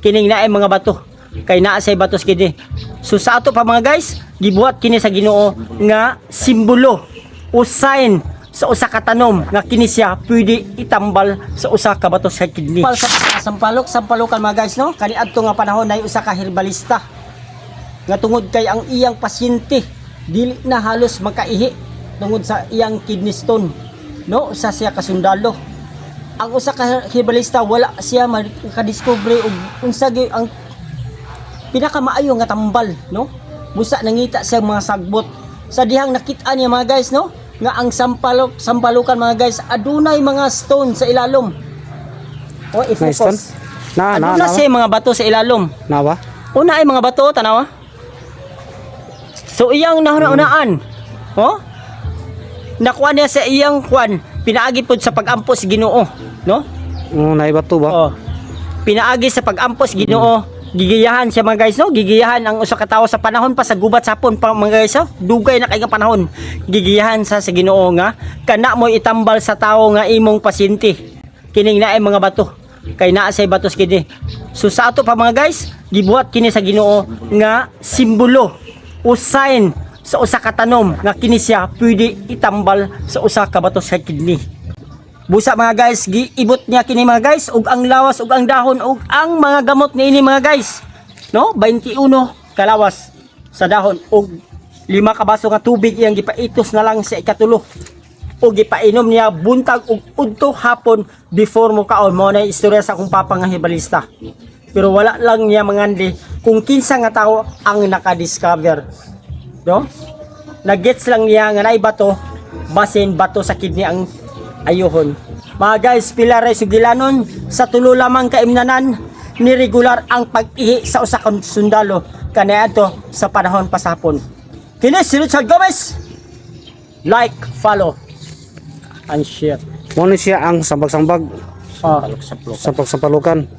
kining naay mga bato kay naa say batos kini. So sa ato pa mga guys, gibuhat kini sa Ginoo nga simbolo o sign sa usa ka tanom nga kini siya pwede itambal sa usa ka bato sa kidney. Sampalukan mga guys no, kani adto nga panahon nay usa ka herbalista nga tungod kay ang iyang pasyente dili na halos makaihi tungod sa iyang kidney stone no, usa siya ka sundalo. Ang usa ka herbalista wala siya makadiscover og unsa gyud ang pinakamaayo nga tambal no, busa nangita siya mga sagbot sa dihang nakita niya mga guys no, nga ang sampalukan mga guys adunay mga stone sa ilalom. O i-focus aduna siya mga bato sa ilalom nawa, una ay mga bato tanawa. So iyang nahuna-unaan nakuha niya sa iyang kwan, pinaagi pod sa pag-ampos Ginoo no. Nay bato ba? Pinaagi sa pag-ampos Ginoo, gigiyahan siya mga guys no, gigiyahan ang usa ka tawo sa panahon pa sa gubat sapon pa mga guys dugay na kay nga panahon, gigiyahan sa Ginoo nga kana mo itambal sa tawo nga imong pasyente kining naay mga bato kay naa say batos kini. So sa ato pa mga guys, gibuhat kini sa Ginoo nga simbolo o sign sa usa ka tanom nga kini siya pwede itambal sa usa ka bato sa kidney. Busa mga guys, giibot niya kini mga guys ug ang lawas ug ang dahon ug ang mga gamot niini mga guys no, 21 kalawas sa dahon ug 5 ka baso nga tubig iyang gipaitos na lang sa ikatulo ug gipainom niya buntag ug udto hapon before mo kaon. Mo na istorya sa akong papa nga herbalista, pero wala lang niya mangandi kung kinsa nga tawo ang nakadiscover no, nagets lang niya nga naay bato basin bato sa kidney ang ayuhon. Mga guys, pila ray sugilanon sa tulo lamang kaimnanan ni regular ang pag-ihi sa usa ka sundalo kaniadto sa panahon pasapon. Kini si Richard Gomez. Like, follow and share. Mo ni siya ang sambag-sambag. Sampag-sampalukan.